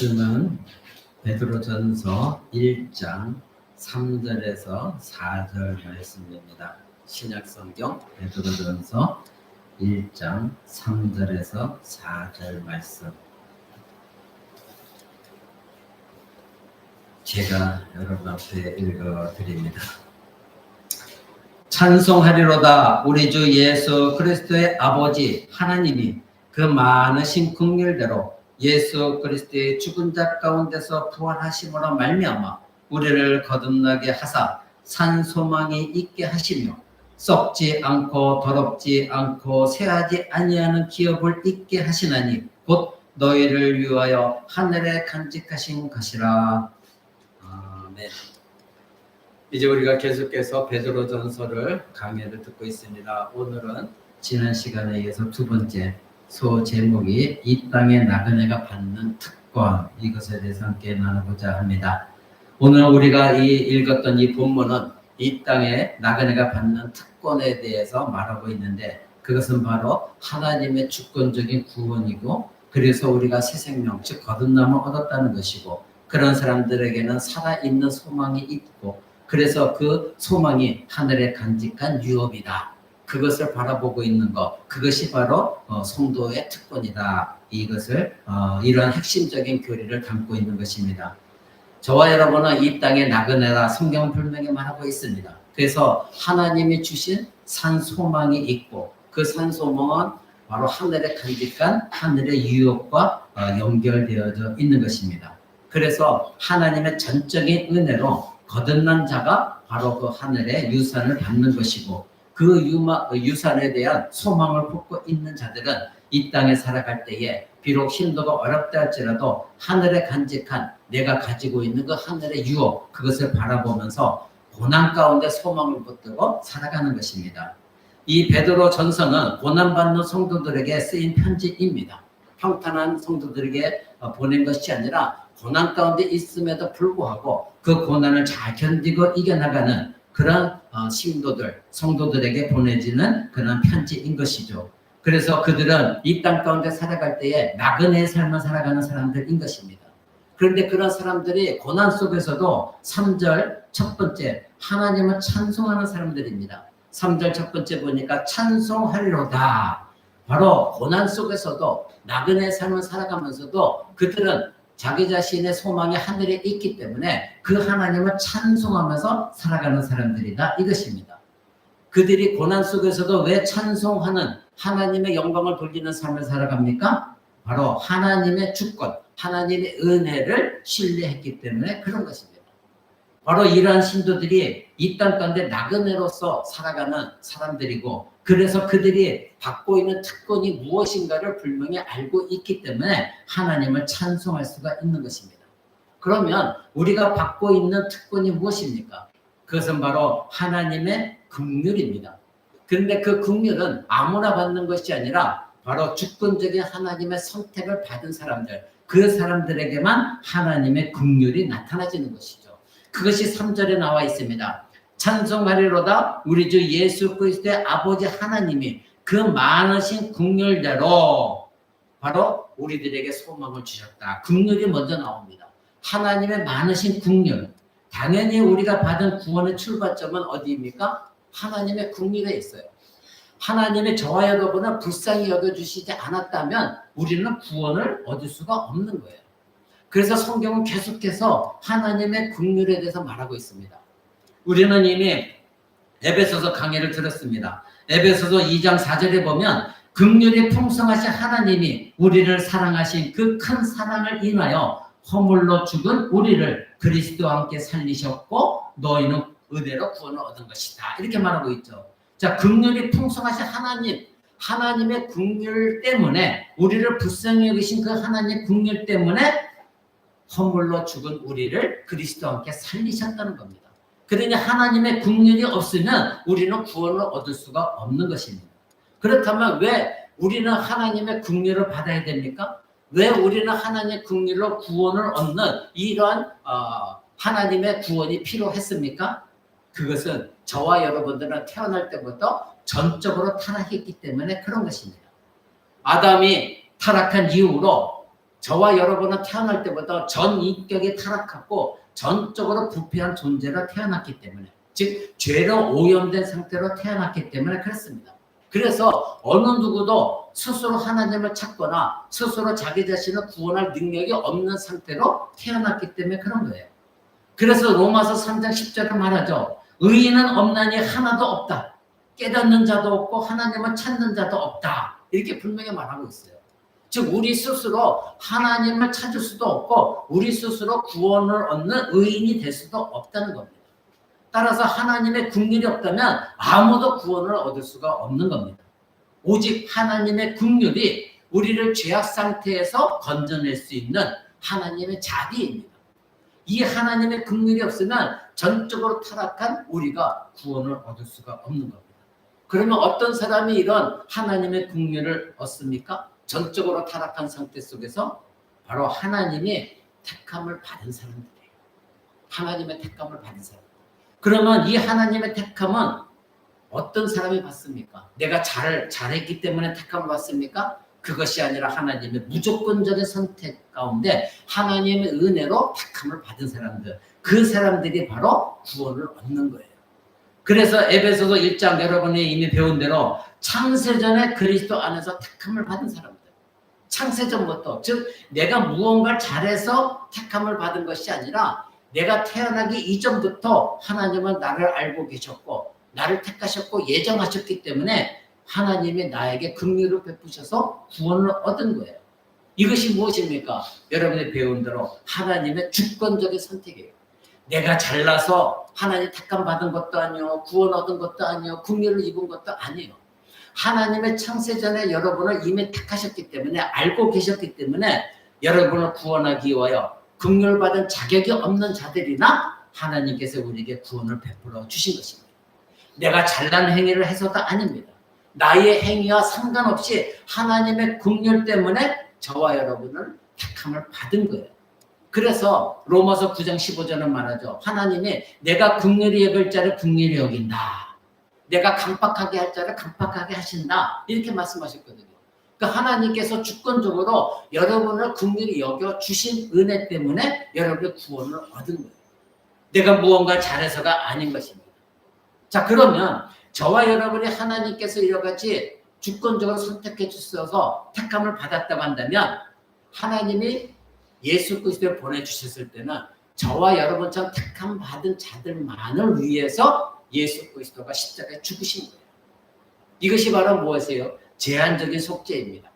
말씀은 베드로전서 1장 3절에서 4절 말씀입니다. 신약성경 베드로전서 1장 3절에서 4절 말씀. 제가 여러분 앞에 읽어드립니다. 찬송하리로다. 우리 주 예수 그리스도의 아버지 하나님이 그 많으신 긍휼대로 예수 그리스도의 죽은 자 가운데서 부활하심으로 말미암아 우리를 거듭나게 하사 산 소망이 있게 하시며 썩지 않고 더럽지 않고 쇠하지 아니하는 기업을 있게 하시나니 곧 너희를 위하여 하늘에 간직하신 것이라. 아멘. 이제 우리가 계속해서 베드로전서를 강의를 듣고 있습니다. 오늘은 지난 시간에 이어서 두 번째 소제목이 이 땅에 나그네가 받는 특권, 이것에 대해서 함께 나누고자 합니다. 오늘 우리가 읽었던 이 본문은 이 땅에 나그네가 받는 특권에 대해서 말하고 있는데, 그것은 바로 하나님의 주권적인 구원이고, 그래서 우리가 새 생명, 즉 거듭남을 얻었다는 것이고, 그런 사람들에게는 살아있는 소망이 있고, 그래서 그 소망이 하늘에 간직한 유업이다. 그것을 바라보고 있는 것, 그것이 바로 성도의 특권이다. 이것을 이런 핵심적인 교리를 담고 있는 것입니다. 저와 여러분은 이 땅에 나그네라 성경은 분명히 말하고 있습니다. 그래서 하나님이 주신 산 소망이 있고, 그 산 소망은 바로 하늘에 간직한 하늘의 유업과 연결되어져 있는 것입니다. 그래서 하나님의 전적인 은혜로 거듭난 자가 바로 그 하늘의 유산을 받는 것이고, 그 유산에 대한 소망을 품고 있는 자들은 이 땅에 살아갈 때에 비록 힘들고 어렵다 할지라도 하늘에 간직한 내가 가지고 있는 그 하늘의 유업, 그것을 바라보면서 고난 가운데 소망을 붙들고 살아가는 것입니다. 이 베드로 전서는 고난받는 성도들에게 쓰인 편지입니다. 평탄한 성도들에게 보낸 것이 아니라 고난 가운데 있음에도 불구하고 그 고난을 잘 견디고 이겨나가는 그런 신도들, 성도들에게 보내지는 그런 편지인 것이죠. 그래서 그들은 이 땅 가운데 살아갈 때에 나그네의 삶을 살아가는 사람들인 것입니다. 그런데 그런 사람들이 고난 속에서도 3절 첫 번째, 하나님을 찬송하는 사람들입니다. 3절 첫 번째 보니까 찬송하리로다. 바로 고난 속에서도 나그네의 삶을 살아가면서도 그들은 자기 자신의 소망이 하늘에 있기 때문에 그 하나님을 찬송하면서 살아가는 사람들이다, 이것입니다. 그들이 고난 속에서도 왜 찬송하는 하나님의 영광을 돌리는 삶을 살아갑니까? 바로 하나님의 주권, 하나님의 은혜를 신뢰했기 때문에 그런 것입니다. 바로 이러한 신도들이 이 땅 가운데 나그네로서 살아가는 사람들이고, 그래서 그들이 받고 있는 특권이 무엇인가를 분명히 알고 있기 때문에 하나님을 찬송할 수가 있는 것입니다. 그러면 우리가 받고 있는 특권이 무엇입니까? 그것은 바로 하나님의 긍휼입니다. 그런데 그 긍휼은 아무나 받는 것이 아니라 바로 주권적인 하나님의 선택을 받은 사람들, 그 사람들에게만 하나님의 긍휼이 나타나지는 것이죠. 그것이 3절에 나와 있습니다. 찬송하리로다. 우리 주 예수 그리스도의 아버지 하나님이 그 많으신 긍휼대로 바로 우리들에게 소망을 주셨다. 긍휼이 먼저 나옵니다. 하나님의 많으신 긍휼. 당연히 우리가 받은 구원의 출발점은 어디입니까? 하나님의 긍휼에 있어요. 하나님의 저와 여러분을 불쌍히 여겨주시지 않았다면 우리는 구원을 얻을 수가 없는 거예요. 그래서 성경은 계속해서 하나님의 긍휼에 대해서 말하고 있습니다. 우리는 이미 에베소서 강의를 들었습니다. 에베소서 2장 4절에 보면 긍휼이 풍성하신 하나님이 우리를 사랑하신 그 큰 사랑을 인하여 허물로 죽은 우리를 그리스도와 함께 살리셨고 너희는 은혜로 구원을 얻은 것이다. 이렇게 말하고 있죠. 자, 긍휼이 풍성하신 하나님, 하나님의 긍휼 때문에 우리를 불쌍히 여기신 그 하나님의 긍휼 때문에 허물로 죽은 우리를 그리스도와 함께 살리셨다는 겁니다. 그러니 하나님의 긍휼이 없으면 우리는 구원을 얻을 수가 없는 것입니다. 그렇다면 왜 우리는 하나님의 긍휼을 받아야 됩니까? 왜 우리는 하나님의 긍휼로 구원을 얻는 이러한 하나님의 구원이 필요했습니까? 그것은 저와 여러분들은 태어날 때부터 전적으로 타락했기 때문에 그런 것입니다. 아담이 타락한 이후로 저와 여러분은 태어날 때부터 전 인격이 타락하고 전적으로 부패한 존재로 태어났기 때문에, 즉 죄로 오염된 상태로 태어났기 때문에 그렇습니다. 그래서 어느 누구도 스스로 하나님을 찾거나 스스로 자기 자신을 구원할 능력이 없는 상태로 태어났기 때문에 그런 거예요. 그래서 로마서 3장 10절을 말하죠. 의인은 없나니 하나도 없다. 깨닫는 자도 없고 하나님을 찾는 자도 없다. 이렇게 분명히 말하고 있어요. 즉 우리 스스로 하나님을 찾을 수도 없고 우리 스스로 구원을 얻는 의인이 될 수도 없다는 겁니다. 따라서 하나님의 긍휼이 없다면 아무도 구원을 얻을 수가 없는 겁니다. 오직 하나님의 긍휼이 우리를 죄악 상태에서 건져낼 수 있는 하나님의 자비입니다. 이 하나님의 긍휼이 없으면 전적으로 타락한 우리가 구원을 얻을 수가 없는 겁니다. 그러면 어떤 사람이 이런 하나님의 긍휼을 얻습니까? 전적으로 타락한 상태 속에서 바로 하나님이 택함을 받은 사람들이에요. 하나님의 택함을 받은 사람. 그러면 이 하나님의 택함은 어떤 사람이 받습니까? 내가 잘했기 때문에 택함을 받습니까? 그것이 아니라 하나님의 무조건적인 선택 가운데 하나님의 은혜로 택함을 받은 사람들, 그 사람들이 바로 구원을 얻는 거예요. 그래서 에베소서 1장 여러분이 이미 배운 대로 창세전에 그리스도 안에서 택함을 받은 사람들, 창세전부터, 즉 내가 무언가를 잘해서 택함을 받은 것이 아니라 내가 태어나기 이전부터 하나님은 나를 알고 계셨고 나를 택하셨고 예정하셨기 때문에 하나님이 나에게 긍휼을 베푸셔서 구원을 얻은 거예요. 이것이 무엇입니까? 여러분이 배운 대로 하나님의 주권적인 선택이에요. 내가 잘나서 하나님 택함 받은 것도 아니요, 구원 얻은 것도 아니요, 긍휼을 입은 것도 아니에요. 하나님의 창세전에 여러분을 이미 택하셨기 때문에, 알고 계셨기 때문에 여러분을 구원하기 위하여 긍휼 받은 자격이 없는 자들이나 하나님께서 우리에게 구원을 베풀어 주신 것입니다. 내가 잘난 행위를 해서도 아닙니다. 나의 행위와 상관없이 하나님의 긍휼 때문에 저와 여러분을 택함을 받은 거예요. 그래서 로마서 9장 15절은 말하죠. 하나님이 내가 긍휼히 여길 자를 긍휼히 여긴다. 내가 강박하게 할 자를 강박하게 하신다. 이렇게 말씀하셨거든요. 그러니까 하나님께서 주권적으로 여러분을 긍휼히 여겨 주신 은혜 때문에 여러분의 구원을 얻은 거예요. 내가 무언가 잘해서가 아닌 것입니다. 자, 그러면 저와 여러분이 하나님께서 이렇게 주권적으로 선택해 주셔서 택함을 받았다고 한다면 하나님이 예수 그리스도를 보내주셨을 때는 저와 여러분처럼 택함 받은 자들만을 위해서 예수 그리스도가 십자가에 죽으신 거예요. 이것이 바로 무엇이에요? 제한적인 속죄입니다.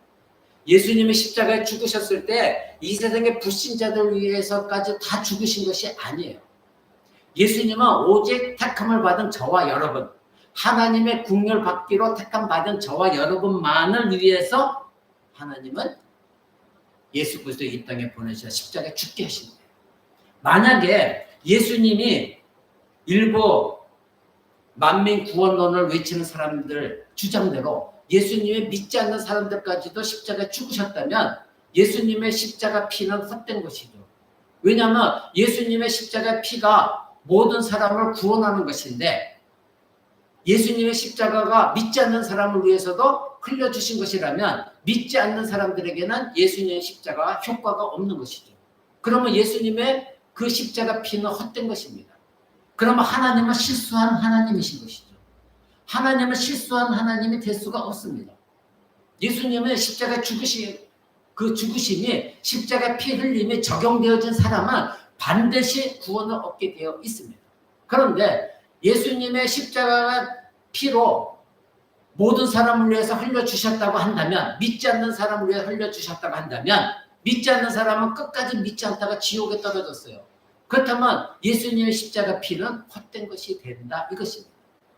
예수님이 십자가에 죽으셨을 때 이 세상의 불신자들을 위해서까지 다 죽으신 것이 아니에요. 예수님은 오직 택함을 받은 저와 여러분, 하나님의 긍휼 받기로 택함 받은 저와 여러분만을 위해서 하나님은 예수 그리스도 이 땅에 보내셔 십자가에 죽게 하신 거예요. 만약에 예수님이 일부 만민 구원론을 외치는 사람들 주장대로 예수님이 믿지 않는 사람들까지도 십자가에 죽으셨다면 예수님의 십자가 피는 헛된 것이죠. 왜냐하면 예수님의 십자가 피가 모든 사람을 구원하는 것인데 예수님의 십자가가 믿지 않는 사람을 위해서도 흘려주신 것이라면 믿지 않는 사람들에게는 예수님의 십자가가 효과가 없는 것이죠. 그러면 예수님의 그 십자가 피는 헛된 것입니다. 그러면 하나님은 실수한 하나님이신 것이죠. 하나님은 실수한 하나님이 될 수가 없습니다. 예수님의 십자가 그 죽으심이 십자가 피 흘림이 적용되어진 사람은 반드시 구원을 얻게 되어 있습니다. 그런데 예수님의 십자가 피로 모든 사람을 위해서 흘려주셨다고 한다면, 믿지 않는 사람을 위해 흘려주셨다고 한다면, 믿지 않는 사람은 끝까지 믿지 않다가 지옥에 떨어졌어요. 그렇다면 예수님의 십자가 피는 헛된 것이 된다 이것입니다.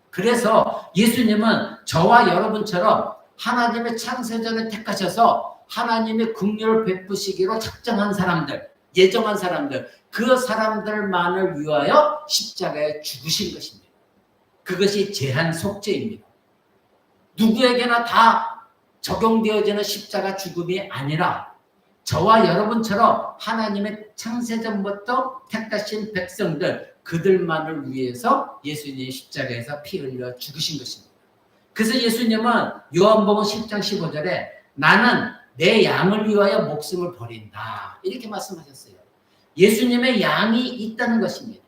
그래서 예수님은 저와 여러분처럼 하나님의 창세전에 택하셔서 하나님의 긍휼을 베푸시기로 작정한 사람들, 예정한 사람들, 그 사람들만을 위하여 십자가에 죽으신 것입니다. 그것이 제한 속죄입니다. 누구에게나 다 적용되어지는 십자가 죽음이 아니라 저와 여러분처럼 하나님의 창세전부터 택하신 백성들, 그들만을 위해서 예수님이 십자가에서 피 흘려 죽으신 것입니다. 그래서 예수님은 요한복음 10장 15절에 나는 내 양을 위하여 목숨을 버린다. 이렇게 말씀하셨어요. 예수님의 양이 있다는 것입니다.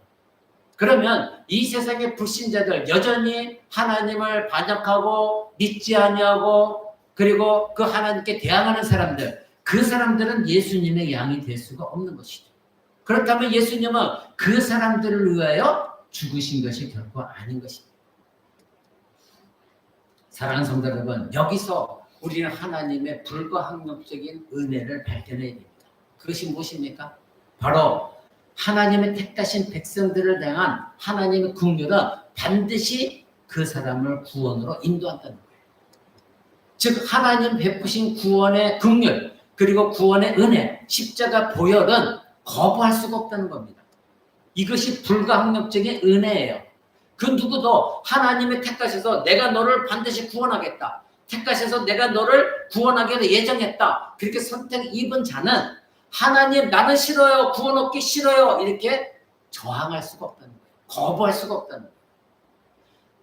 그러면 이 세상의 불신자들 여전히 하나님을 반역하고 믿지 아니하고 그리고 그 하나님께 대항하는 사람들, 그 사람들은 예수님의 양이 될 수가 없는 것이죠. 그렇다면 예수님은 그 사람들을 위하여 죽으신 것이 결코 아닌 것입니다. 사랑하는 성도 여러분, 여기서 우리는 하나님의 불가항력적인 은혜를 발견해야 됩니다. 그것이 무엇입니까? 바로 하나님의 택하신 백성들을 향한 하나님의 긍휼은 반드시 그 사람을 구원으로 인도한다는 거예요. 즉 하나님 베푸신 구원의 긍휼 그리고 구원의 은혜, 십자가 보혈은 거부할 수가 없다는 겁니다. 이것이 불가항력적인 은혜예요. 그 누구도 하나님의 택하셔서 내가 너를 반드시 구원하겠다. 택하셔서 내가 너를 구원하기로 예정했다. 그렇게 선택 입은 자는 하나님 나는 싫어요. 구원 얻기 싫어요. 이렇게 저항할 수가 없다는 거예요. 거부할 수가 없다는 거예요.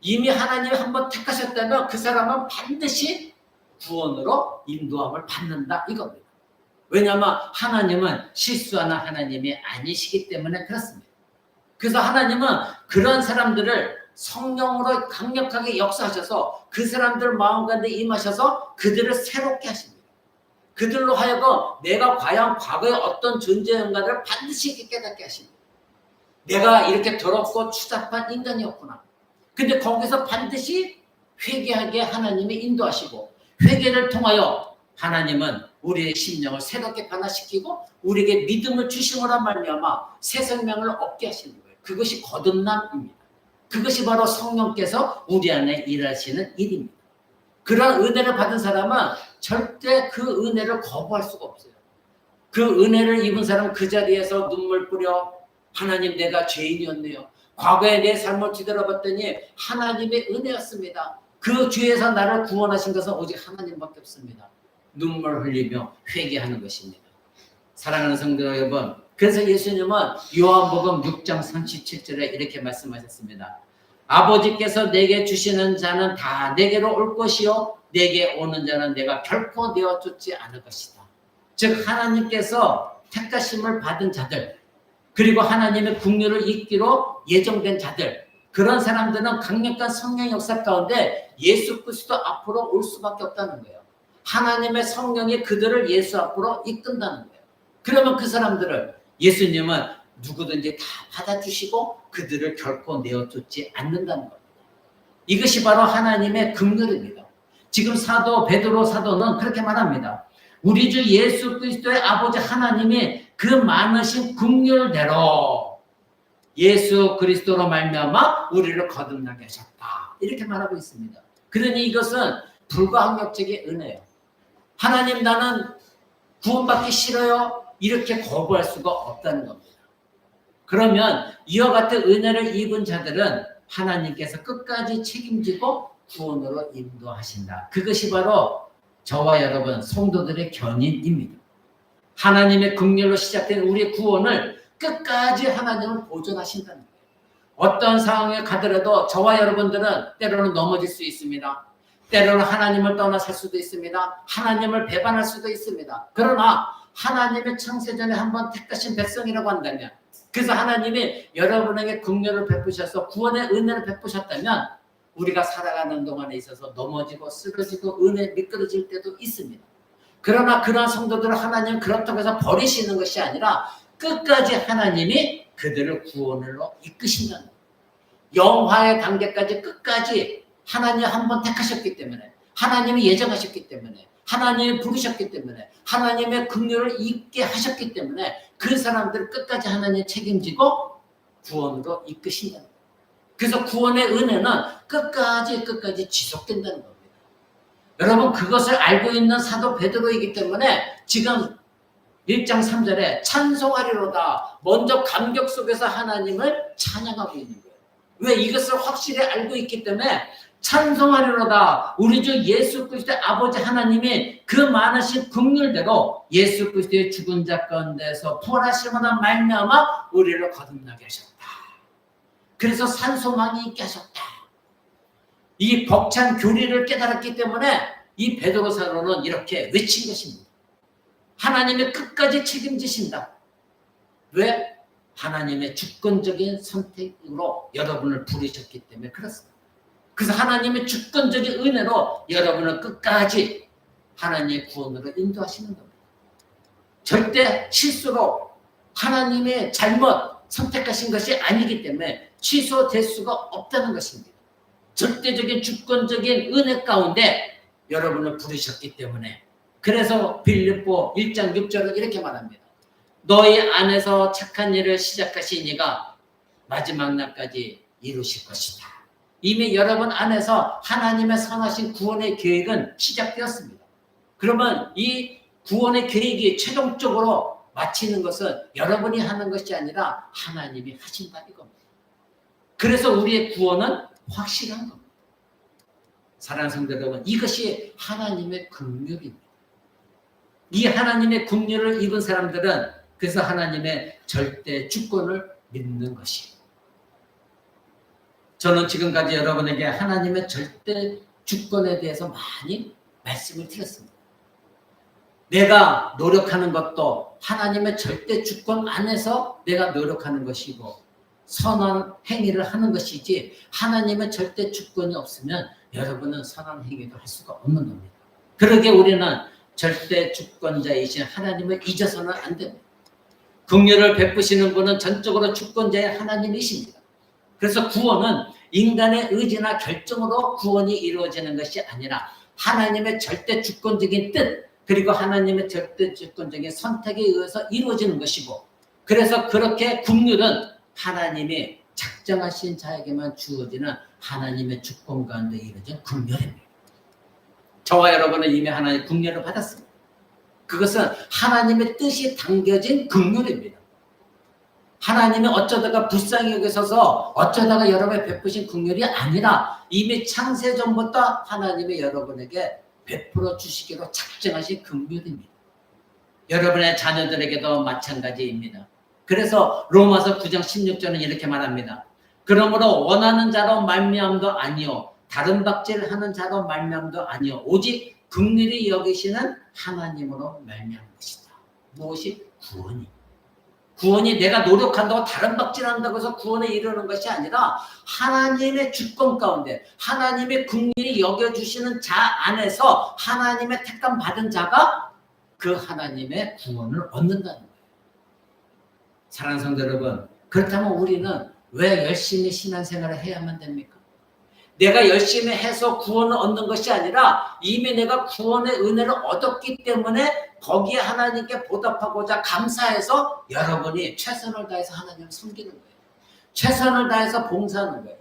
이미 하나님이 한번 택하셨다면 그 사람은 반드시 구원으로 인도함을 받는다 이겁니다. 왜냐하면 하나님은 실수하는 하나님이 아니시기 때문에 그렇습니다. 그래서 하나님은 그런 사람들을 성령으로 강력하게 역사하셔서 그 사람들 마음 가운데 임하셔서 그들을 새롭게 하십니다. 그들로 하여금 내가 과연 과거에 어떤 존재인가를 반드시 깨닫게 하십니다. 내가 이렇게 더럽고 추잡한 인간이었구나. 근데 거기서 반드시 회개하게 하나님이 인도하시고 회개를 통하여 하나님은 우리의 심령을 새롭게 변화시키고 우리에게 믿음을 주심으로 말미암아 새 생명을 얻게 하시는 거예요. 그것이 거듭남입니다. 그것이 바로 성령께서 우리 안에 일하시는 일입니다. 그런 은혜를 받은 사람은 절대 그 은혜를 거부할 수가 없어요. 그 은혜를 입은 사람은 그 자리에서 눈물 뿌려 하나님 내가 죄인이었네요. 과거에 내 삶을 뒤돌아봤더니 하나님의 은혜였습니다. 그 죄에서 나를 구원하신 것은 오직 하나님밖에 없습니다. 눈물 흘리며 회개하는 것입니다. 사랑하는 성도 여러분, 그래서 예수님은 요한복음 6장 37절에 이렇게 말씀하셨습니다. 아버지께서 내게 주시는 자는 다 내게로 올 것이요 내게 오는 자는 내가 결코 내어쫓지 않을 것이다. 즉 하나님께서 택하심을 받은 자들 그리고 하나님의 긍휼을 잊기로 예정된 자들 그런 사람들은 강력한 성령 역사 가운데 예수 그리스도 앞으로 올 수밖에 없다는 거예요. 하나님의 성령이 그들을 예수 앞으로 이끈다는 거예요. 그러면 그 사람들을 예수님은 누구든지 다 받아주시고 그들을 결코 내어쫓지 않는다는 겁니다. 이것이 바로 하나님의 긍휼입니다. 지금 사도 베드로 사도는 그렇게 말합니다. 우리 주 예수 그리스도의 아버지 하나님이 그 많으신 긍휼대로 예수 그리스도로 말미암아 우리를 거듭나게 하셨다. 이렇게 말하고 있습니다. 그러니 이것은 불가항력적인 은혜예요. 하나님 나는 구원받기 싫어요. 이렇게 거부할 수가 없다는 겁니다. 그러면 이와 같은 은혜를 입은 자들은 하나님께서 끝까지 책임지고 구원으로 인도하신다. 그것이 바로 저와 여러분 성도들의 견인입니다. 하나님의 긍휼로 시작된 우리의 구원을 끝까지 하나님은 보존하신다는 거예요. 어떤 상황에 가더라도 저와 여러분들은 때로는 넘어질 수 있습니다. 때로는 하나님을 떠나 살 수도 있습니다. 하나님을 배반할 수도 있습니다. 그러나 하나님의 창세전에 한번 택하신 백성이라고 한다면 그래서 하나님이 여러분에게 긍휼을 베푸셔서 구원의 은혜를 베푸셨다면 우리가 살아가는 동안에 있어서 넘어지고 쓰러지고 은혜 미끄러질 때도 있습니다. 그러나 그러한 성도들을 하나님 그렇다고 해서 버리시는 것이 아니라 끝까지 하나님이 그들을 구원으로 이끄신다는 거예요. 영화의 단계까지 끝까지 하나님이 한번 택하셨기 때문에 하나님이 예정하셨기 때문에 하나님이 부르셨기 때문에 하나님의 긍휼을 입게 하셨기 때문에 그 사람들을 끝까지 하나님이 책임지고 구원으로 이끄신다는 거예요. 그래서 구원의 은혜는 끝까지 지속된다는 겁니다. 여러분 그것을 알고 있는 사도 베드로이기 때문에 지금 1장 3절에 찬송하리로다 먼저 감격 속에서 하나님을 찬양하고 있는 거예요. 왜? 이것을 확실히 알고 있기 때문에 찬송하리로다 우리 주 예수 그리스도의 아버지 하나님이 그 많으신 긍휼대로 예수 그리스도의 죽은 자 가운데서 부활하심으로 말미암아 우리를 거듭나게 하셨다. 그래서 산소망이 있게 하셨다. 이 벅찬 교리를 깨달았기 때문에 이 베드로 사도는 이렇게 외친 것입니다. 하나님이 끝까지 책임지신다. 왜? 하나님의 주권적인 선택으로 여러분을 부르셨기 때문에 그렇습니다. 그래서 하나님의 주권적인 은혜로 여러분을 끝까지 하나님의 구원으로 인도하시는 겁니다. 절대 실수로 하나님의 잘못 선택하신 것이 아니기 때문에 취소될 수가 없다는 것입니다. 절대적인 주권적인 은혜 가운데 여러분을 부르셨기 때문에. 그래서 빌립보 1장 6절을 이렇게 말합니다. 너희 안에서 착한 일을 시작하신 이가 마지막 날까지 이루실 것이다. 이미 여러분 안에서 하나님의 선하신 구원의 계획은 시작되었습니다. 그러면 이 구원의 계획이 최종적으로 마치는 것은 여러분이 하는 것이 아니라 하나님이 하신다 이겁니다. 그래서 우리의 구원은 확실한 겁니다. 사랑하는 성도 여러분, 이것이 하나님의 긍휼입니다. 이 하나님의 긍휼을 입은 사람들은 그래서 하나님의 절대 주권을 믿는 것이에요. 저는 지금까지 여러분에게 하나님의 절대 주권에 대해서 많이 말씀을 드렸습니다. 내가 노력하는 것도 하나님의 절대 주권 안에서 내가 노력하는 것이고 선한 행위를 하는 것이지 하나님의 절대 주권이 없으면 여러분은 선한 행위도 할 수가 없는 겁니다. 그러게 우리는 절대 주권자이신 하나님을 잊어서는 안 됩니다. 긍휼을 베푸시는 분은 전적으로 주권자의 하나님이십니다. 그래서 구원은 인간의 의지나 결정으로 구원이 이루어지는 것이 아니라 하나님의 절대 주권적인 뜻 그리고 하나님의 절대 주권적인 선택에 의해서 이루어지는 것이고 그래서 그렇게 긍휼은 하나님이 작정하신 자에게만 주어지는 하나님의 주권 가운데 이루어진 긍휼입니다. 저와 여러분은 이미 하나님의 긍휼을 받았습니다. 그것은 하나님의 뜻이 담겨진 긍휼입니다. 하나님이 어쩌다가 불쌍히 여기셔서 어쩌다가 여러분에 베푸신 긍휼이 아니라 이미 창세전부터 하나님이 여러분에게 베풀어 주시기로 작정하신 긍휼입니다. 여러분의 자녀들에게도 마찬가지입니다. 그래서 로마서 9장 16절은 이렇게 말합니다. 그러므로 원하는 자로 말미암도 아니요 다른 박제를 하는 자로 말미암도 아니요 오직 긍휼히 여기시는 하나님으로 말미암은 것이다. 무엇이? 구원이. 구원이 내가 노력한다고 다른 박질한다고 해서 구원에 이르는 것이 아니라 하나님의 주권 가운데 하나님의 긍휼히 여겨주시는 자 안에서 하나님의 택감 받은 자가 그 하나님의 구원을 얻는다는 거예요. 사랑하는 성도 여러분, 그렇다면 우리는 왜 열심히 신앙생활을 해야만 됩니까? 내가 열심히 해서 구원을 얻는 것이 아니라 이미 내가 구원의 은혜를 얻었기 때문에 거기에 하나님께 보답하고자 감사해서 여러분이 최선을 다해서 하나님을 섬기는 거예요. 최선을 다해서 봉사하는 거예요.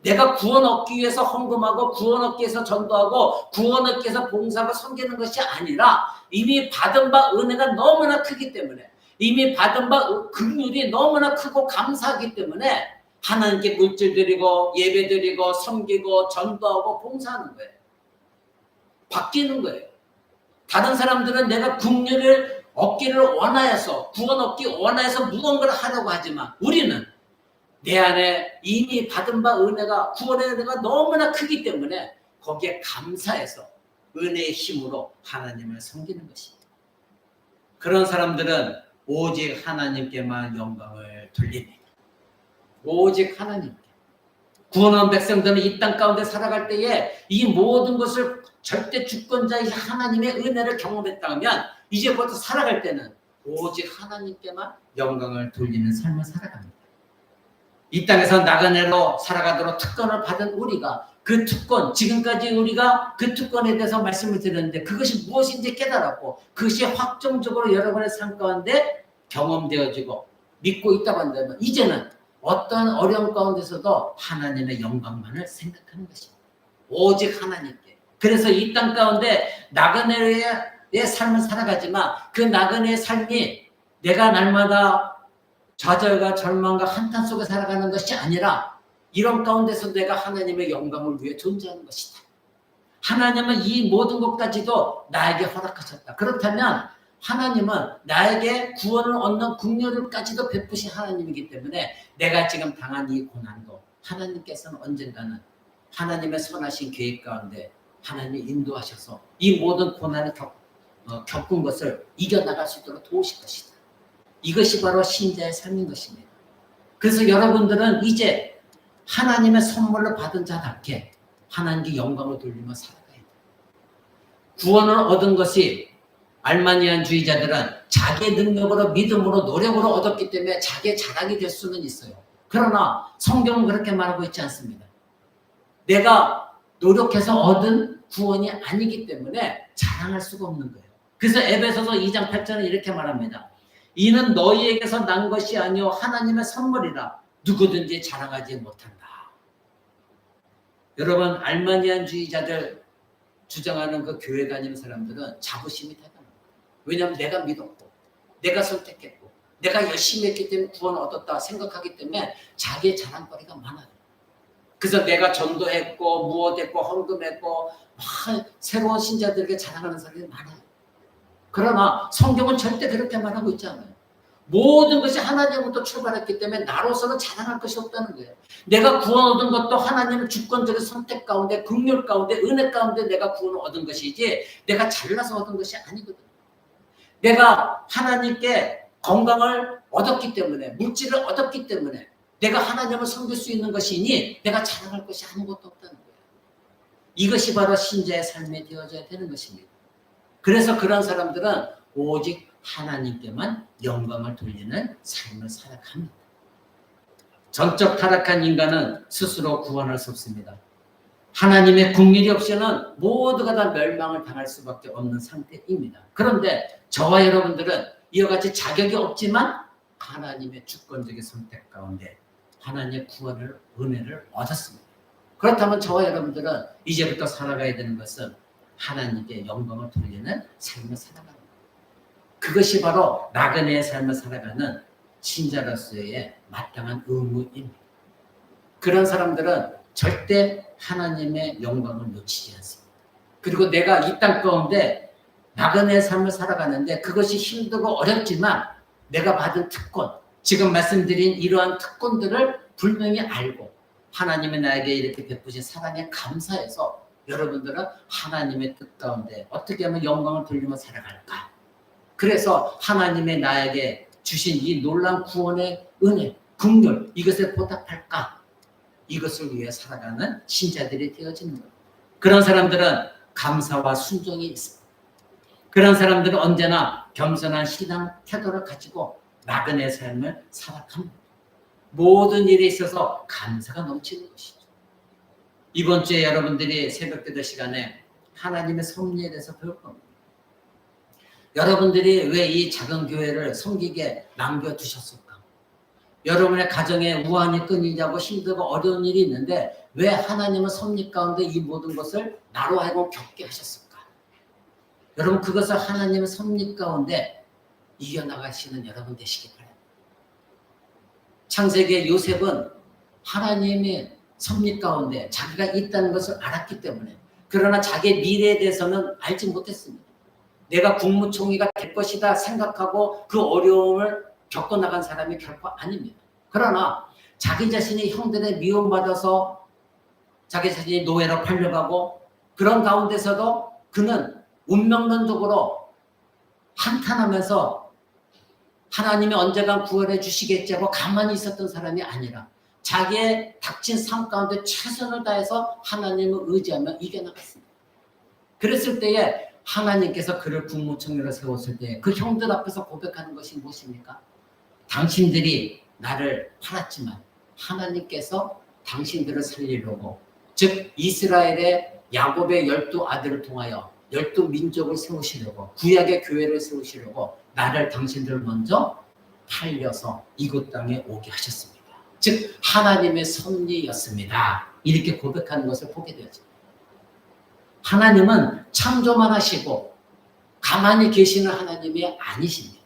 내가 구원 얻기 위해서 헌금하고 구원 얻기 위해서 전도하고 구원 얻기 위해서 봉사하고 섬기는 것이 아니라 이미 받은 바 은혜가 너무나 크기 때문에 이미 받은 바 긍휼이 너무나 크고 감사하기 때문에 하나님께 물질 드리고 예배 드리고 섬기고 전도하고 봉사하는 거예요. 바뀌는 거예요. 다른 사람들은 내가 긍휼을 얻기를 원하여서 구원 얻기 원하여서 무언가를 하려고 하지만 우리는 내 안에 이미 받은 바 은혜가 구원의 은혜가 너무나 크기 때문에 거기에 감사해서 은혜의 힘으로 하나님을 섬기는 것입니다. 그런 사람들은 오직 하나님께만 영광을 돌립니다. 오직 하나님께. 구원한 백성들은 이 땅 가운데 살아갈 때에 이 모든 것을 절대 주권자의 하나님의 은혜를 경험했다면 이제부터 살아갈 때는 오직 하나님께만 영광을 돌리는 삶을 살아갑니다. 이 땅에서 나그네로 살아가도록 특권을 받은 우리가 그 특권, 지금까지 우리가 그 특권에 대해서 말씀을 드렸는데 그것이 무엇인지 깨달았고 그것이 확정적으로 여러분의 삶 가운데 경험되어지고 믿고 있다고 한다면 이제는 어떤 어려움 가운데서도 하나님의 영광만을 생각하는 것입니다. 오직 하나님께. 그래서 이 땅 가운데 나그네의 삶을 살아가지만 그 나그네의 삶이 내가 날마다 좌절과 절망과 한탄 속에 살아가는 것이 아니라 이런 가운데서 내가 하나님의 영광을 위해 존재하는 것이다. 하나님은 이 모든 것까지도 나에게 허락하셨다. 그렇다면 하나님은 나에게 구원을 얻는 긍휼을까지도 베푸신 하나님이기 때문에 내가 지금 당한 이 고난도 하나님께서는 언젠가는 하나님의 선하신 계획 가운데 하나님이 인도하셔서 이 모든 고난을 겪은 것을 이겨나갈 수 있도록 도우실 것이다. 이것이 바로 신자의 삶인 것입니다. 그래서 여러분들은 이제 하나님의 선물을 받은 자답게 하나님께 영광을 돌리며 살아가야 돼요. 구원을 얻은 것이 알마니안주의자들은 자기의 능력으로 믿음으로 노력으로 얻었기 때문에 자기의 자랑이 될 수는 있어요. 그러나 성경은 그렇게 말하고 있지 않습니다. 내가 노력해서 얻은 구원이 아니기 때문에 자랑할 수가 없는 거예요. 그래서 에베소서 2장 8절은 이렇게 말합니다. 이는 너희에게서 난 것이 아니요 하나님의 선물이라 누구든지 자랑하지 못한다. 여러분 알마니안주의자들 주장하는 그 교회 다니는 사람들은 자부심이 대단합니다. 왜냐하면 내가 믿었고 내가 선택했고 내가 열심히 했기 때문에 구원을 얻었다 생각하기 때문에 자기의 자랑거리가 많아요. 그래서 내가 전도했고 무엇했고 헌금했고 새로운 신자들에게 자랑하는 사람이 많아요. 그러나 성경은 절대 그렇게 말하고 있지 않아요. 모든 것이 하나님으로부터 출발했기 때문에 나로서는 자랑할 것이 없다는 거예요. 내가 구원 얻은 것도 하나님의 주권적인 선택 가운데 긍휼 가운데 은혜 가운데 내가 구원을 얻은 것이지 내가 잘나서 얻은 것이 아니거든요. 내가 하나님께 건강을 얻었기 때문에 물질을 얻었기 때문에 내가 하나님을 섬길 수 있는 것이니 내가 자랑할 것이 아무것도 없다는 거예요. 이것이 바로 신자의 삶에 되어져야 되는 것입니다. 그래서 그런 사람들은 오직 하나님께만 영광을 돌리는 삶을 살아갑니다. 전적 타락한 인간은 스스로 구원할 수 없습니다. 하나님의 긍휼이 없이는 모두가 다 멸망을 당할 수밖에 없는 상태입니다. 그런데 저와 여러분들은 이와 같이 자격이 없지만 하나님의 주권적인 선택 가운데 하나님의 구원을 은혜를 얻었습니다. 그렇다면 저와 여러분들은 이제부터 살아가야 되는 것은 하나님께 영광을 돌리는 삶을 살아가는 거예요. 그것이 바로 나그네의 삶을 살아가는 신자로서의 마땅한 의무입니다. 그런 사람들은 절대 하나님의 영광을 놓치지 않습니다. 그리고 내가 이 땅 가운데 나그네의 삶을 살아가는데 그것이 힘들고 어렵지만 내가 받은 특권, 지금 말씀드린 이러한 특권들을 분명히 알고 하나님이 나에게 이렇게 베푸신 사랑에 감사해서 여러분들은 하나님의 뜻 가운데 어떻게 하면 영광을 돌리며 살아갈까? 그래서 하나님의 나에게 주신 이 놀라운 구원의 은혜, 긍휼 이것에 보답할까? 이것을 위해 살아가는 신자들이 되어지는 거예요. 그런 사람들은 감사와 순종이 있습니다. 그런 사람들은 언제나 겸손한 신앙 태도를 가지고 나그네의 삶을 살아갑니다. 모든 일에 있어서 감사가 넘치는 것이죠. 이번 주에 여러분들이 새벽기도 시간에 하나님의 섭리에 대해서 배울 겁니다. 여러분들이 왜 이 작은 교회를 섬기게 남겨두셨을까? 여러분의 가정에 우환이 끊이자고 힘들고 어려운 일이 있는데 왜 하나님은 섭리 가운데 이 모든 것을 나로 하여금 겪게 하셨을까? 여러분 그것을 하나님의 섭리 가운데 이겨나가시는 여러분 되시기 바랍니다. 창세기의 요셉은 하나님의 섭리 가운데 자기가 있다는 것을 알았기 때문에 그러나 자기의 미래에 대해서는 알지 못했습니다. 내가 국무총리가 될 것이다 생각하고 그 어려움을 겪어나간 사람이 결코 아닙니다. 그러나 자기 자신이 형들의 미움받아서 자기 자신이 노예로 팔려가고 그런 가운데서도 그는 운명론적으로 한탄하면서 하나님이 언젠가 구원해 주시겠지 하고 가만히 있었던 사람이 아니라 자기의 닥친 삶 가운데 최선을 다해서 하나님을 의지하며 이겨나갔습니다. 그랬을 때에 하나님께서 그를 국무총리로 세웠을 때 그 형들 앞에서 고백하는 것이 무엇입니까? 당신들이 나를 팔았지만 하나님께서 당신들을 살리려고 즉 이스라엘의 야곱의 12아들을 통하여 12민족을 세우시려고 구약의 교회를 세우시려고 나를 당신들 먼저 팔려서 이곳 땅에 오게 하셨습니다. 즉 하나님의 섭리였습니다. 이렇게 고백하는 것을 보게 되었습니다. 하나님은 창조만 하시고 가만히 계시는 하나님이 아니십니다.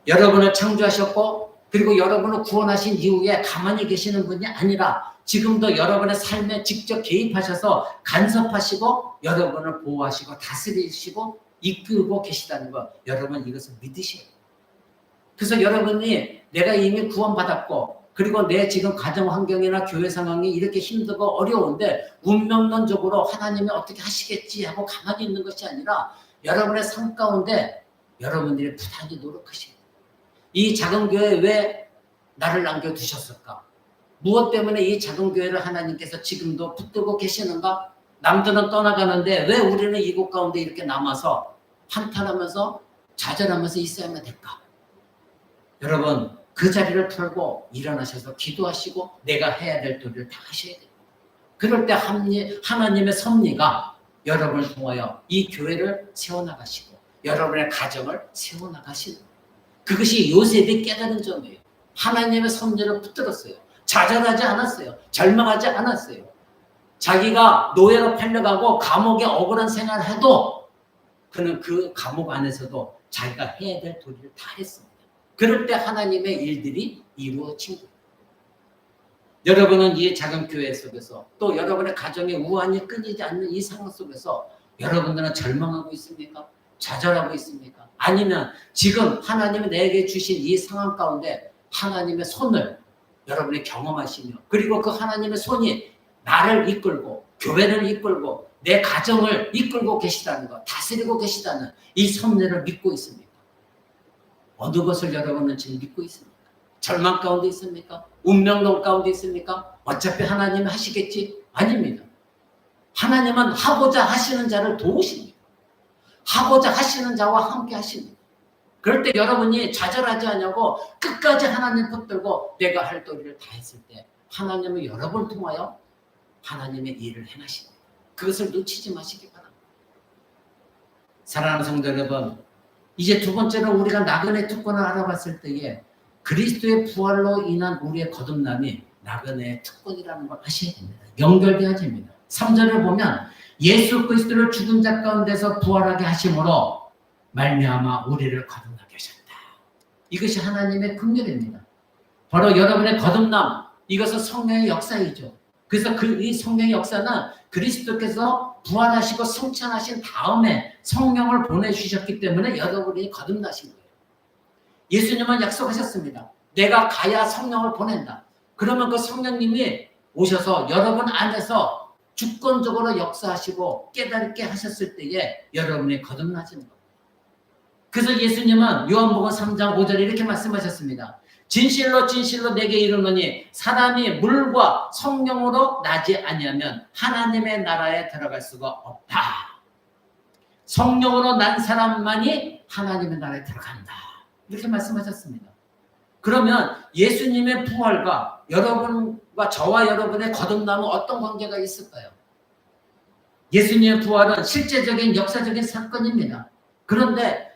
여러분을 창조하셨고 그리고 여러분을 구원하신 이후에 가만히 계시는 분이 아니라 지금도 여러분의 삶에 직접 개입하셔서 간섭하시고 여러분을 보호하시고 다스리시고 이끌고 계시다는 것 여러분 이것을 믿으셔야 돼요. 그래서 여러분이 내가 이미 구원받았고 그리고 내 지금 가정 환경이나 교회 상황이 이렇게 힘들고 어려운데 운명론적으로 하나님이 어떻게 하시겠지 하고 가만히 있는 것이 아니라 여러분의 삶 가운데 여러분들이 부단히 노력하셔야 돼요. 이 작은 교회에 왜 나를 남겨두셨을까? 무엇 때문에 이 작은 교회를 하나님께서 지금도 붙들고 계시는가? 남들은 떠나가는데 왜 우리는 이곳 가운데 이렇게 남아서 한탄하면서 좌절하면서 있어야만 될까? 여러분, 그 자리를 털고 일어나셔서 기도하시고 내가 해야 될 도리를 다 하셔야 돼요. 그럴 때 하나님의 섭리가 여러분을 통하여 이 교회를 세워나가시고 여러분의 가정을 세워나가시는 거예요. 그것이 요셉이 깨달은 점이에요. 하나님의 섭리를 붙들었어요. 좌절하지 않았어요. 절망하지 않았어요. 자기가 노예로 팔려가고 감옥에 억울한 생활을 해도 그는 그 감옥 안에서도 자기가 해야 될 도리를 다 했습니다. 그럴 때 하나님의 일들이 이루어진 거예요. 여러분은 이 작은 교회 속에서 또 여러분의 가정에 우환이 끊이지 않는 이 상황 속에서 여러분들은 절망하고 있습니까? 좌절하고 있습니까? 아니면 지금 하나님이 내게 주신 이 상황 가운데 하나님의 손을 여러분이 경험하시며 그리고 그 하나님의 손이 나를 이끌고 교회를 이끌고 내 가정을 이끌고 계시다는 것, 다스리고 계시다는 이 섭리를 믿고 있습니까? 어느 것을 여러분은 지금 믿고 있습니까? 절망 가운데 있습니까? 운명론 가운데 있습니까? 어차피 하나님이 하시겠지? 아닙니다. 하나님은 하고자 하시는 자를 도우십니다. 하고자 하시는 자와 함께 하십니다. 그럴 때 여러분이 좌절하지 않냐고 끝까지 하나님 붙들고 내가 할 도리를 다 했을 때 하나님은 여러분을 통하여 하나님의 일을 행하십니다. 그것을 놓치지 마시기 바랍니다. 사랑하는 성도 여러분, 이제 두 번째로 우리가 나그네 특권을 알아봤을 때에 그리스도의 부활로 인한 우리의 거듭남이 나그네의 특권이라는 걸 아셔야 됩니다. 연결되어야 됩니다. 3절을 보면 예수 그리스도를 죽은 자 가운데서 부활하게 하심으로 말미암아 우리를 거듭나게 하셨다. 이것이 하나님의 긍휼입니다. 바로 여러분의 거듭남, 이것은 성령의 역사이죠. 그래서 이 성령의 역사는 그리스도께서 부활하시고 승천하신 다음에 성령을 보내주셨기 때문에 여러분이 거듭나신 거예요. 예수님은 약속하셨습니다. 내가 가야 성령을 보낸다. 그러면 그 성령님이 오셔서 여러분 안에서 주권적으로 역사하시고 깨닫게 하셨을 때에 여러분이 거듭나시는 겁니다. 그래서 예수님은 요한복음 3장 5절에 이렇게 말씀하셨습니다. 진실로 진실로 내게 이르노니 사람이 물과 성령으로 나지 아니하면 하나님의 나라에 들어갈 수가 없다. 성령으로 난 사람만이 하나님의 나라에 들어간다. 이렇게 말씀하셨습니다. 그러면 예수님의 부활과 여러분과 저와 여러분의 거듭남은 어떤 관계가 있을까요? 예수님의 부활은 실제적인 역사적인 사건입니다. 그런데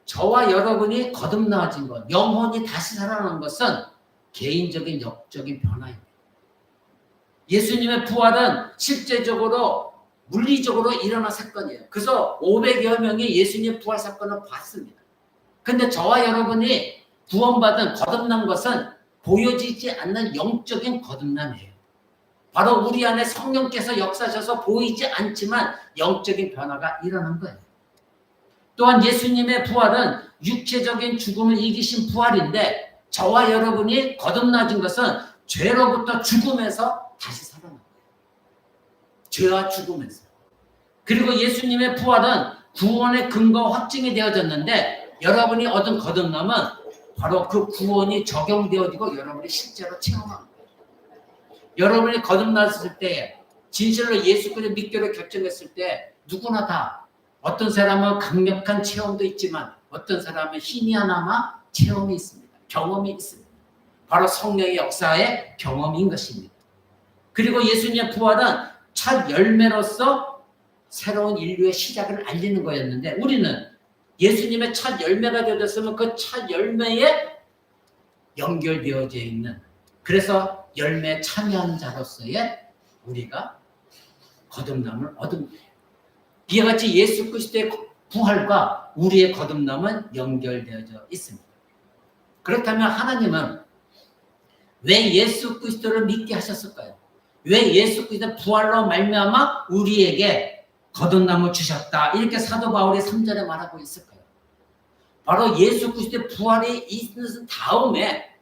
저와 여러분이 거듭나진 것, 영혼이 다시 살아나는 것은 개인적인 역적인 변화입니다. 예수님의 부활은 실제적으로 물리적으로 일어난 사건이에요. 그래서 500여 명이 예수님의 부활 사건을 봤습니다. 근데 저와 여러분이 구원받은 거듭난 것은 보여지지 않는 영적인 거듭남이에요. 바로 우리 안에 성령께서 역사하셔서 보이지 않지만 영적인 변화가 일어난 거예요. 또한 예수님의 부활은 육체적인 죽음을 이기신 부활인데 저와 여러분이 거듭나진 것은 죄로부터 죽음에서 다시 살아난 거예요. 죄와 죽음에서. 그리고 예수님의 부활은 구원의 근거 확증이 되어졌는데 여러분이 얻은 거듭남은 바로 그 구원이 적용되어지고 여러분이 실제로 체험한 거예요. 여러분이 거듭났을 때 진실로 예수 그리스도 믿기로 결정했을 때 누구나 다 어떤 사람은 강력한 체험도 있지만 어떤 사람은 희미하나마 체험이 있습니다. 경험이 있습니다. 바로 성령의 역사의 경험인 것입니다. 그리고 예수님의 부활은 첫 열매로서 새로운 인류의 시작을 알리는 거였는데 우리는 예수님의 첫 열매가 되었으면 그 첫 열매에 연결되어져 있는 그래서 열매에 참여한 자로서의 우리가 거듭남을 얻은 거예요. 이와 같이 예수 그리스도의 부활과 우리의 거듭남은 연결되어져 있습니다. 그렇다면 하나님은 왜 예수 그리스도를 믿게 하셨을까요? 왜 예수 그리스도의 부활로 말미암아 우리에게 거듭남을 주셨다. 이렇게 사도 바울이 3절에 말하고 있을까요? 바로 예수 그리스도의 부활이 있는 다음에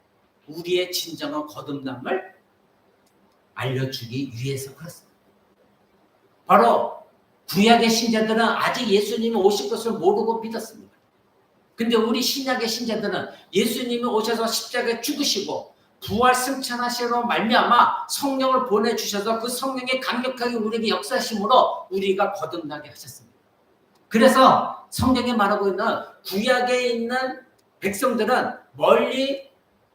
우리의 진정한 거듭남을 알려주기 위해서 그렇습니다. 바로 구약의 신자들은 아직 예수님이 오실 것을 모르고 믿었습니다. 근데 우리 신약의 신자들은 예수님이 오셔서 십자가에 죽으시고 부활 승천하시로 말미암아 성령을 보내주셔서 그 성령이 강력하게 우리에게 역사하심으로 우리가 거듭나게 하셨습니다. 그래서 성경에 말하고 있는 구약에 있는 백성들은 멀리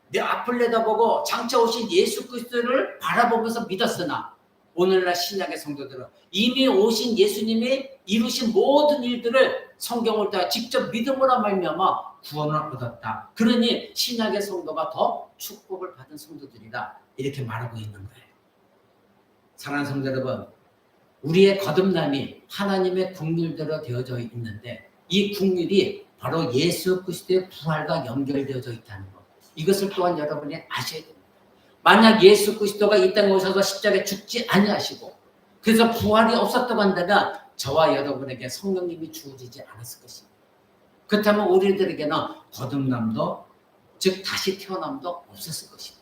내 앞을 내다보고 장차 오신 예수 그리스도를 바라보면서 믿었으나 오늘날 신약의 성도들은 이미 오신 예수님이 이루신 모든 일들을 성경을 다 직접 믿음으로 말미암아 구원을 얻었다. 그러니 신약의 성도가 더 축복을 받은 성도들이다. 이렇게 말하고 있는 거예요. 사랑하는 성도 여러분, 우리의 거듭남이 하나님의 국률대로 되어져 있는데 이 국률이 바로 예수 그리스도의 부활과 연결되어져 있다는 것. 이것을 또한 여러분이 아셔야 됩니다. 만약 예수 그리스도가 이 땅에 오셔서 십자가에 죽지 아니하시고 그래서 부활이 없었다고 한다면 저와 여러분에게 성령님이 주어지지 않았을 것입니다. 그렇다면 우리들에게는 거듭남도 즉 다시 태어남도 없었을 것입니다.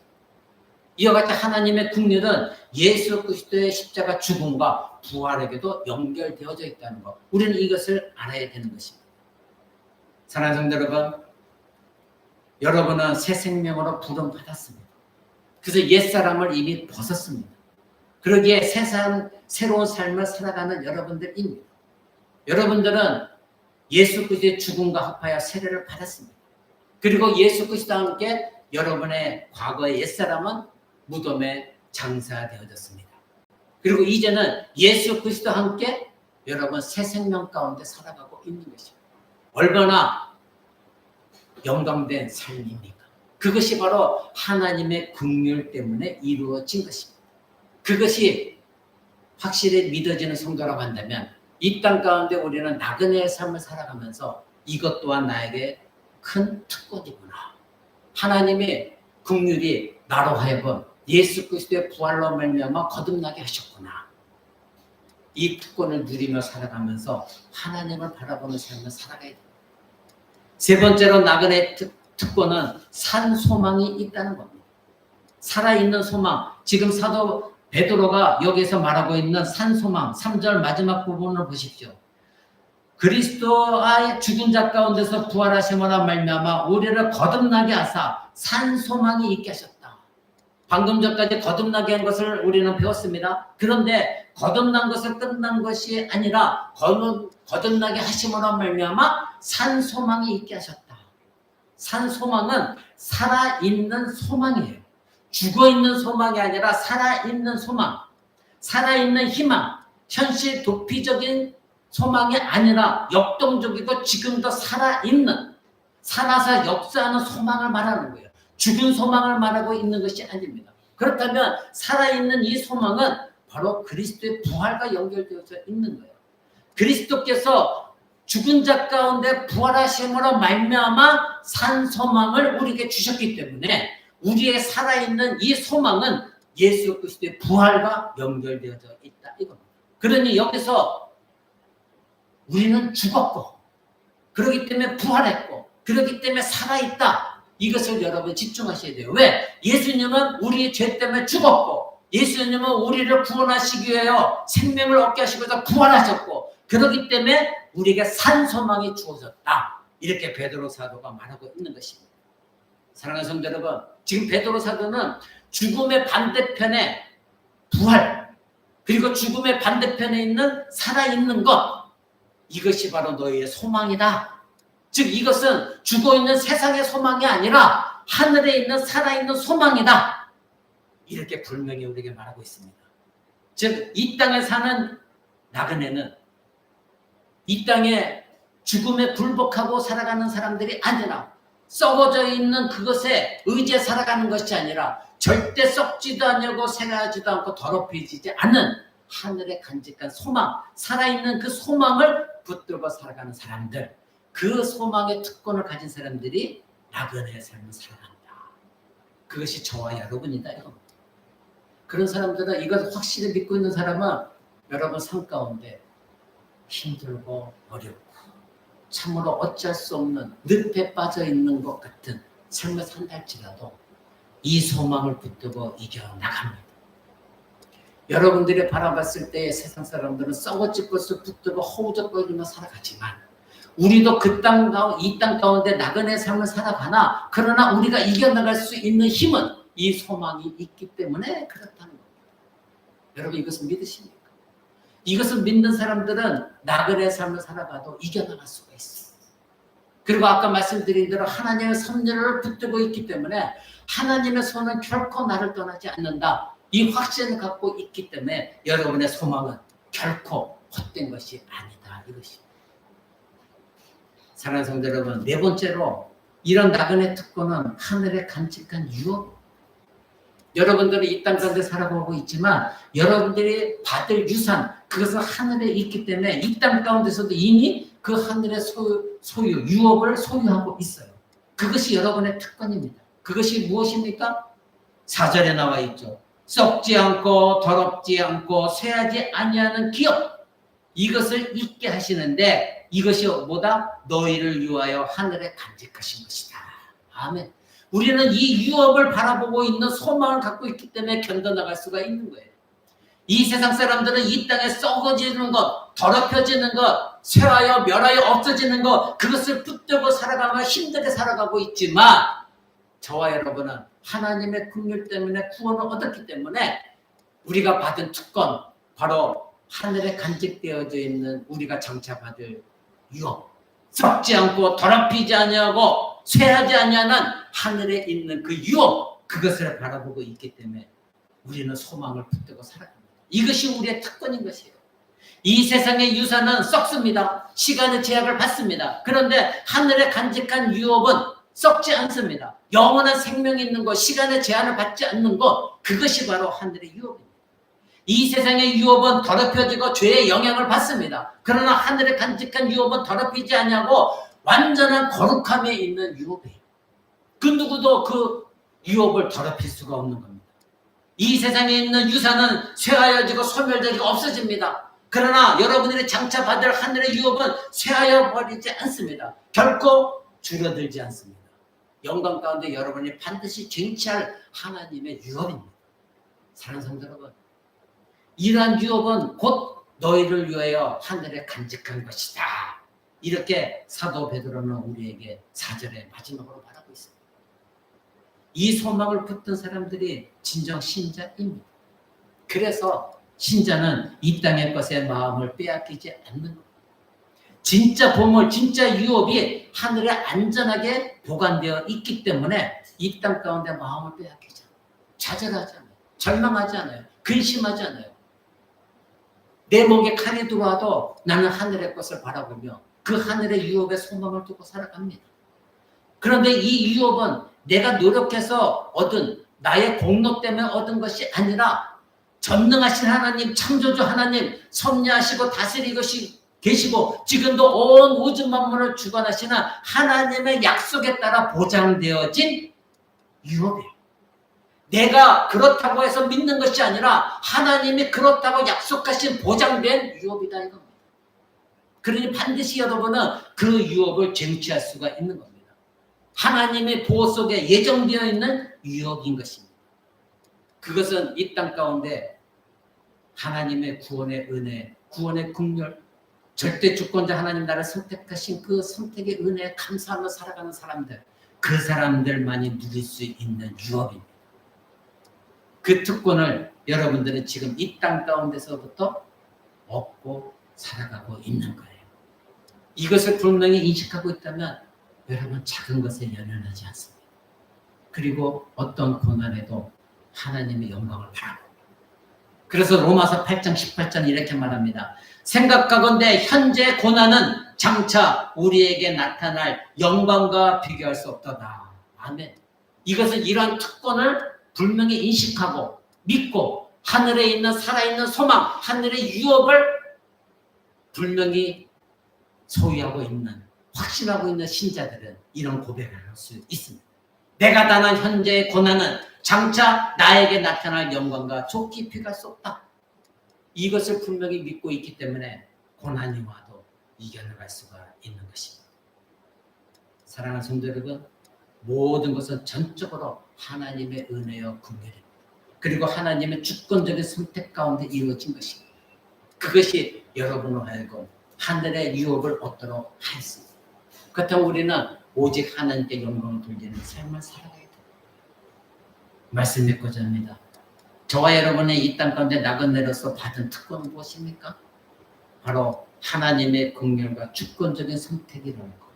이와 같이 하나님의 국률은 예수 그리스도의 십자가 죽음과 부활에게도 연결되어져 있다는 것. 우리는 이것을 알아야 되는 것입니다. 사랑하는 성도 여러분, 여러분은 새 생명으로 부름받았습니다. 그래서 옛사람을 이미 벗었습니다. 그러기에 새로운 삶을 살아가는 여러분들입니다. 여러분들은 예수 그리스도의 죽음과 합하여 세례를 받았습니다. 그리고 예수 그리스도와 함께 여러분의 과거의 옛사람은 무덤에 장사되어졌습니다. 그리고 이제는 예수 그리스도와 함께 여러분 새 생명 가운데 살아가고 있는 것입니다. 얼마나 영광된 삶입니까? 그것이 바로 하나님의 긍휼 때문에 이루어진 것입니다. 그것이 확실히 믿어지는 성도라고 한다면 이 땅 가운데 우리는 나그네의 삶을 살아가면서 이것 또한 나에게 큰 특권이구나. 하나님의 긍휼이 나로 하여금 예수 그리스도의 부활로 말미암아 거듭나게 하셨구나. 이 특권을 누리며 살아가면서 하나님을 바라보는 삶을 살아가야 됩니다. 세 번째로 나그네 특권은 산 소망이 있다는 겁니다. 살아있는 소망. 지금 사도 베드로가 여기서 말하고 있는 산 소망 3절 마지막 부분을 보십시오. 그리스도의 죽은 자 가운데서 부활하심으로 말미암아 우리를 거듭나게 하사 산 소망이 있게 하셨다. 방금 전까지 거듭나게 한 것을 우리는 배웠습니다. 그런데 거듭난 것을 끝난 것이 아니라 거듭나게 하심으로 말미암아 산 소망이 있게 하셨다. 산 소망은 살아있는 소망이에요. 죽어있는 소망이 아니라 살아있는 소망, 살아있는 희망, 현실 도피적인 소망이 아니라 역동적이고 지금도 살아있는, 살아서 역사하는 소망을 말하는 거예요. 죽은 소망을 말하고 있는 것이 아닙니다. 그렇다면 살아있는 이 소망은 바로 그리스도의 부활과 연결되어져 있는 거예요. 그리스도께서 죽은 자 가운데 부활하심으로 말미암아 산 소망을 우리에게 주셨기 때문에 우리의 살아있는 이 소망은 예수 그리스도의 부활과 연결되어져 있다 이겁니다. 그러니 여기서 우리는 죽었고 그렇기 때문에 부활했고 그렇기 때문에 살아있다. 이것을 여러분 집중하셔야 돼요. 왜? 예수님은 우리의 죄 때문에 죽었고 예수님은 우리를 구원하시기 위하여 생명을 얻게 하시고서 부활하셨고 그렇기 때문에 우리에게 산 소망이 주어졌다. 이렇게 베드로 사도가 말하고 있는 것입니다. 사랑하는 성도 여러분, 지금 베드로 사도는 죽음의 반대편에 부활 그리고 죽음의 반대편에 있는 살아있는 것 이것이 바로 너희의 소망이다. 즉 이것은 죽어있는 세상의 소망이 아니라 하늘에 있는 살아있는 소망이다. 이렇게 분명히 우리에게 말하고 있습니다. 즉 이 땅에 사는 나그네는 이 땅에 죽음에 굴복하고 살아가는 사람들이 아니라 썩어져 있는 그것에 의지해 살아가는 것이 아니라 절대 썩지도 않고 새하지도 않고 더럽혀지지 않는 하늘의 간직한 소망, 살아있는 그 소망을 붙들고 살아가는 사람들, 그 소망의 특권을 가진 사람들이 나그네의 삶을 살아간다. 그것이 저와 여러분이다 이겁니다. 그런 사람들은 이것을 확실히 믿고 있는 사람은 여러분 삶 가운데 힘들고 어렵고 참으로 어찌할 수 없는 늪에 빠져 있는 것 같은 삶을 산다 할지라도 이 소망을 붙들고 이겨나갑니다. 여러분들이 바라봤을 때 세상 사람들은 썩어질 것을 붙들고 허우적거리며 살아가지만 우리도 이 땅 가운데 나그네 삶을 살아가나 그러나 우리가 이겨나갈 수 있는 힘은 이 소망이 있기 때문에 그렇다는 겁니다. 여러분 이것을 믿으십니까? 이것을 믿는 사람들은 나그네 삶을 살아가도 이겨나갈 수가 있어요. 그리고 아까 말씀드린 대로 하나님의 섭리를 붙들고 있기 때문에 하나님의 손은 결코 나를 떠나지 않는다. 이 확신을 갖고 있기 때문에 여러분의 소망은 결코 헛된 것이 아니다. 이것입니다. 사랑하는 성도 여러분, 네 번째로 이런 나그네 특권은 하늘의 간직한 유업. 여러분들이 이 땅 가운데 살아가고 있지만 여러분들이 받을 유산, 그것은 하늘에 있기 때문에 이 땅 가운데서도 이미 그 하늘의 소유, 유업을 소유하고 있어요. 그것이 여러분의 특권입니다. 그것이 무엇입니까? 4절에 나와 있죠. 썩지 않고 더럽지 않고 쇠하지 아니하는 기업. 이것을 잊게 하시는데 이것이 뭐다? 너희를 위하여 하늘에 간직하신 것이다. 아멘. 우리는 이 유업을 바라보고 있는 소망을 갖고 있기 때문에 견뎌나갈 수가 있는 거예요. 이 세상 사람들은 이 땅에 썩어지는 것, 더럽혀지는 것, 쇠하여 멸하여 없어지는 것, 그것을 붙들고 살아가며 힘들게 살아가고 있지만 저와 여러분은 하나님의 긍휼 때문에 구원을 얻었기 때문에 우리가 받은 특권, 바로 하늘에 간직되어져 있는 우리가 장차 받을 유업, 썩지 않고 더럽히지 아니하고 쇠하지 아니하는 하늘에 있는 그 유업, 그것을 바라보고 있기 때문에 우리는 소망을 붙들고 살아갑니다. 이것이 우리의 특권인 것이에요. 이 세상의 유산은 썩습니다. 시간의 제약을 받습니다. 그런데 하늘에 간직한 유업은 썩지 않습니다. 영원한 생명이 있는 것, 시간의 제한을 받지 않는 것, 그것이 바로 하늘의 유업입니다. 이 세상의 유업은 더럽혀지고 죄의 영향을 받습니다. 그러나 하늘에 간직한 유업은 더럽히지 않냐고 완전한 거룩함에 있는 유업이에요. 그 누구도 그 유업을 더럽힐 수가 없는 겁니다. 이 세상에 있는 유산은 쇠하여지고 소멸되고 없어집니다. 그러나 여러분들이 장차 받을 하늘의 유업은 쇠하여 버리지 않습니다. 결코 줄어들지 않습니다. 영광 가운데 여러분이 반드시 쟁취할 하나님의 유업입니다. 사랑하는 성도 여러분, 이러한 유업은 곧 너희를 위하여 하늘에 간직한 것이다. 이렇게 사도 베드로는 우리에게 4절의 마지막으로 말하고 있습니다. 이 소망을 붙든 사람들이 진정 신자입니다. 그래서 신자는 이 땅의 것에 마음을 빼앗기지 않는 겁니다. 진짜 보물, 진짜 유업이 하늘에 안전하게 보관되어 있기 때문에 이 땅 가운데 마음을 빼앗기지 않아요. 좌절하지 않아요. 절망하지 않아요. 근심하지 않아요. 내 목에 칼이 들어와도 나는 하늘의 것을 바라보며 그 하늘의 유업에 소망을 두고 살아갑니다. 그런데 이 유업은 내가 노력해서 얻은 나의 공로 때문에 얻은 것이 아니라 전능하신 하나님, 창조주 하나님, 섭리하시고 다스리고 계시고 지금도 온 우주 만물을 주관하시는 하나님의 약속에 따라 보장되어진 유업이에요. 내가 그렇다고 해서 믿는 것이 아니라 하나님이 그렇다고 약속하신 보장된 유업이다 이겁니다. 그러니 반드시 여러분은 그 유업을 쟁취할 수가 있는 겁니다. 하나님의 보호 속에 예정되어 있는 유업인 것입니다. 그것은 이 땅 가운데 하나님의 구원의 은혜, 구원의 긍휼, 절대 주권자 하나님 나를 선택하신 그 선택의 은혜에 감사하며 살아가는 사람들, 그 사람들만이 누릴 수 있는 유업입니다. 그 특권을 여러분들은 지금 이 땅 가운데서부터 얻고 살아가고 있는 거예요. 이것을 분명히 인식하고 있다면 여러분 작은 것에 연연하지 않습니다. 그리고 어떤 고난에도 하나님의 영광을 바라봅니다. 그래서 로마서 8장 18절 이렇게 말합니다. 생각하건대 현재 고난은 장차 우리에게 나타날 영광과 비교할 수 없도다. 아멘. 이것은 이러한 특권을 분명히 인식하고 믿고 하늘에 있는 살아있는 소망, 하늘의 유업을 분명히 소유하고 있는, 확신하고 있는 신자들은 이런 고백을 할 수 있습니다. 내가 당한 현재의 고난은 장차 나에게 나타날 영광과 좋게 비교할 수 없다. 이것을 분명히 믿고 있기 때문에 고난이 와도 이겨나갈 수가 있는 것입니다. 사랑하는 성도 여러분, 모든 것은 전적으로 하나님의 은혜여 긍휼입니다. 그리고 하나님의 주권적인 선택 가운데 이루어진 것입니다. 그것이 여러분으로 하여금 하늘의 유업을 얻도록 하였습니다. 그렇다면 우리는 오직 하나님께 영광을 돌리는 삶을 살아가야 됩니다. 말씀 믿고자 합니다. 저와 여러분의 이 땅 가운데 나그네로서 받은 특권은 무엇입니까? 바로 하나님의 긍휼과 주권적인 선택이라는 것.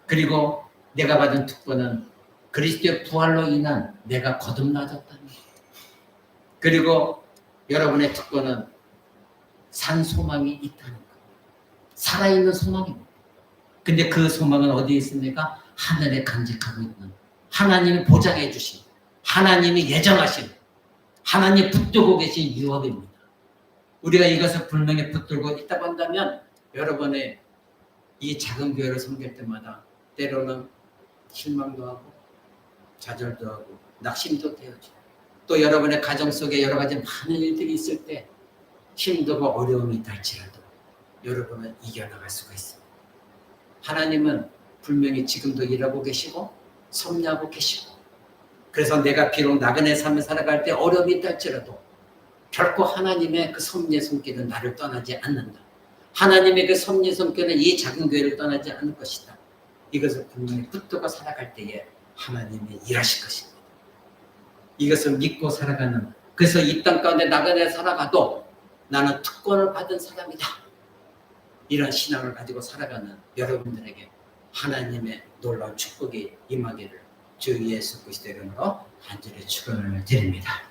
그리고 내가 받은 특권은 그리스도의 부활로 인한 내가 거듭나졌다는 것. 그리고 여러분의 특권은 산 소망이 있다는 것. 살아있는 소망입니다. 근데 그 소망은 어디에 있습니까? 하늘에 간직하고 있는 하나님이 보장해 주신, 하나님이 예정하신, 하나님 붙들고 계신 유업입니다. 우리가 이것을 분명히 붙들고 있다고 한다면 여러분의 이 작은 교회를 섬길 때마다 때로는 실망도 하고 좌절도 하고 낙심도 되어져. 또 여러분의 가정 속에 여러 가지 많은 일들이 있을 때 힘들고 어려움이 있다 할지라도 여러분은 이겨나갈 수가 있습니다. 하나님은 분명히 지금도 일하고 계시고 섭리하고 계시고, 그래서 내가 비록 나그네 삶을 살아갈 때 어려움이 있다 할지라도 결코 하나님의 그 섭리의 손길은 나를 떠나지 않는다. 하나님의 그 섭리의 손길은 이 작은 교회를 떠나지 않을 것이다. 이것을 분명히 붙들고 살아갈 때에 하나님이 일하실 것입니다. 이것을 믿고 살아가는, 그래서 이 땅 가운데 나그네 살아가도 나는 특권을 받은 사람이다. 이런 신앙을 가지고 살아가는 여러분들에게 하나님의 놀라운 축복이 임하기를 주 예수 그리스도의 이름으로 간절히 축원을 드립니다.